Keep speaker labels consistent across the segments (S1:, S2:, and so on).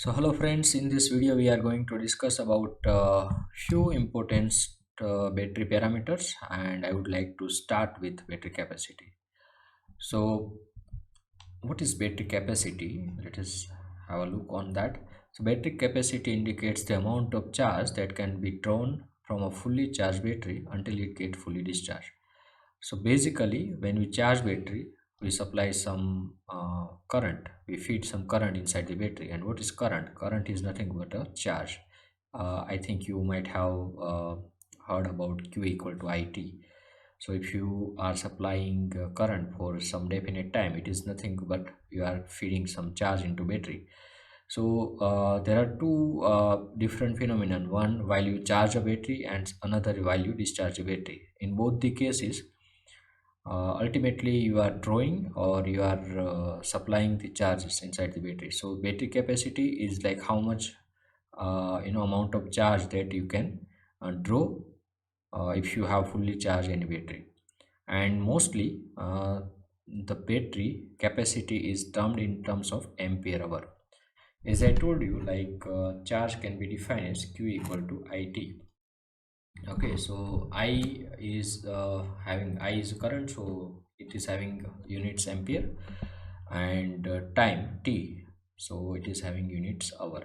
S1: So hello friends, in this video we are going to discuss about few important battery parameters, and I would like to start with battery capacity. So what is battery capacity? Let us have a look on that. So battery capacity indicates the amount of charge that can be drawn from a fully charged battery until it gets fully discharged. So basically, when we charge battery, we supply some current. We feed some current inside the battery. And what is current? Current is nothing but a charge. I think you might have heard about Q equal to IT. So if you are supplying current for some definite time, it is nothing but you are feeding some charge into battery. So there are two different phenomenon. One while you charge a battery, and another while you discharge a battery. In both the cases, ultimately you are drawing or you are supplying the charges inside the battery. So battery capacity is like how much amount of charge that you can draw if you have fully charged any battery. And mostly the battery capacity is termed in terms of ampere hour. As I told you, like charge can be defined as Q equal to IT. Okay, so I is having I is current, so it is having units ampere, and time t, so it is having units hour.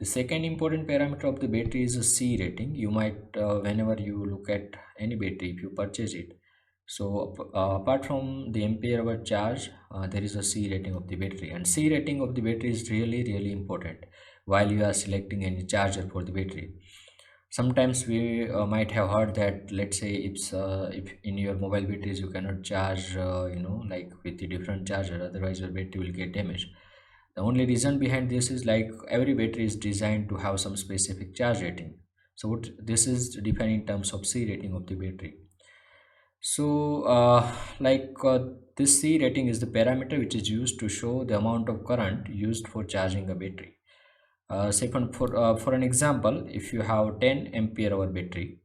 S1: The second important parameter of the battery is a C rating. You might whenever you look at any battery, if you purchase it, so apart from the ampere hour charge, there is a C rating of the battery, and C rating of the battery is really important while you are selecting any charger for the battery. Sometimes we might have heard that, let's say, if in your mobile batteries you cannot charge like with the different charger, otherwise your battery will get damaged. The only reason behind this is like every battery is designed to have some specific charge rating. So this is defined in terms of C rating of the battery. So this C rating is the parameter which is used to show the amount of current used for charging a battery. Say for an example, if you have 10 ampere hour battery,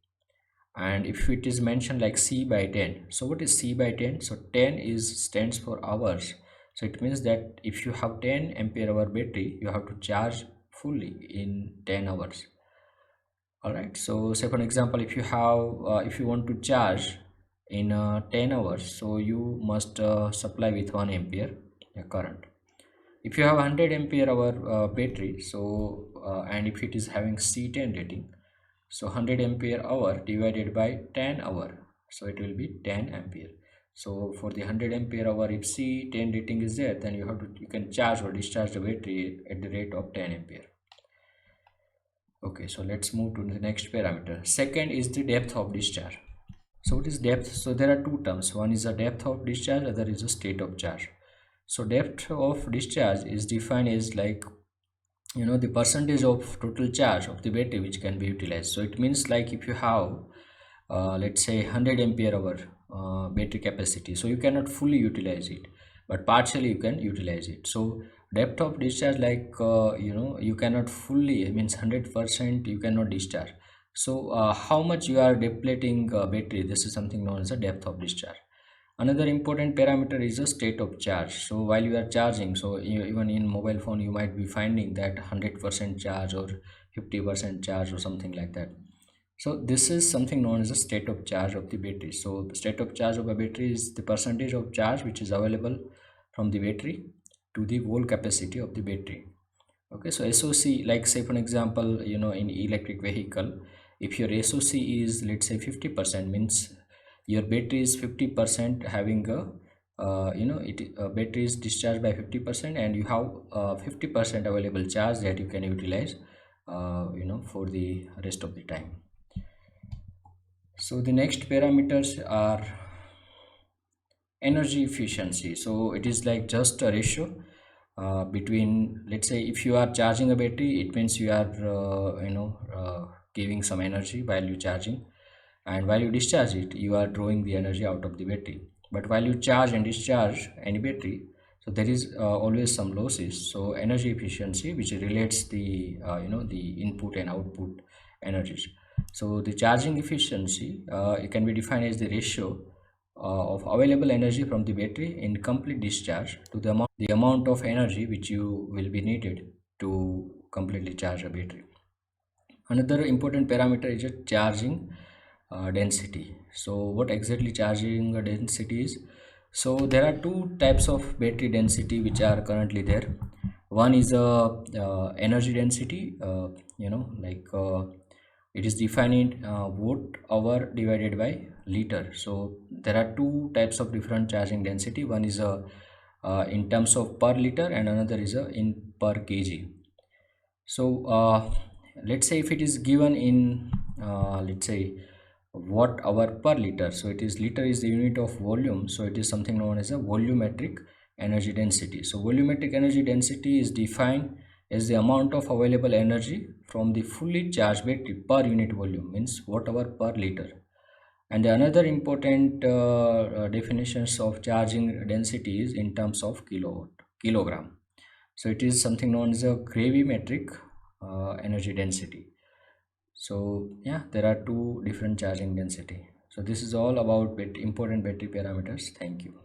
S1: and if it is mentioned like C by 10, so what is C by 10? So 10 is stands for hours. So it means that if you have 10 ampere hour battery, you have to charge fully in 10 hours. All right, so say for an example, if you want to charge in 10 hours, so you must supply with 1 ampere current. If you have 100 ampere hour battery, so and if it is having C10 rating, so 100 ampere hour divided by 10 hour, so it will be 10 ampere. So for the 100 ampere hour, if C10 rating is there, then you can charge or discharge the battery at the rate of 10 ampere. Okay, so let's move to the next parameter. Second is the depth of discharge. So what is depth? So there are two terms. One is a depth of discharge, other is a state of charge. So depth of discharge is defined as like the percentage of total charge of the battery which can be utilized. So it means like if you have let's say 100 ampere hour battery capacity, so you cannot fully utilize it, but partially you can utilize it. So depth of discharge, like you cannot fully, it means 100% you cannot discharge. So how much you are depleting battery, this is something known as a depth of discharge. Another important parameter is the state of charge. So while you are charging, so even in mobile phone you might be finding that 100% charge or 50% charge or something like that. So this is something known as the state of charge of the battery. So the state of charge of a battery is the percentage of charge which is available from the battery to the whole capacity of the battery. Okay, so SOC, like say for an example, in electric vehicle, if your SOC is, let's say, 50%, means your battery is 50% having a battery is discharged by 50%, and you have 50% available charge that you can utilize for the rest of the time. So the next parameters are energy efficiency. So it is like just a ratio between, let's say, if you are charging a battery, it means you are giving some energy while you charging, and while you discharge it, you are drawing the energy out of the battery. But while you charge and discharge any battery, so there is always some losses. So energy efficiency, which relates the the input and output energies. So the charging efficiency, it can be defined as the ratio of available energy from the battery in complete discharge to the amount of energy which you will be needed to completely charge a battery. Another important parameter is a charging density. So what exactly charging density is? So there are two types of battery density which are currently there. One is energy density, it is defined in watt hour divided by liter. So there are two types of different charging density. One is in terms of per liter, and another is in per kg. So let's say if it is given in let's say watt hour per liter, so it is, liter is the unit of volume, so it is something known as a volumetric energy density. So volumetric energy density is defined as the amount of available energy from the fully charged battery per unit volume, means watt hour per liter. And another important definitions of charging density is in terms of kilogram. So it is something known as a gravimetric energy density. So yeah, there are two different charging density. So this is all about important battery parameters. Thank you.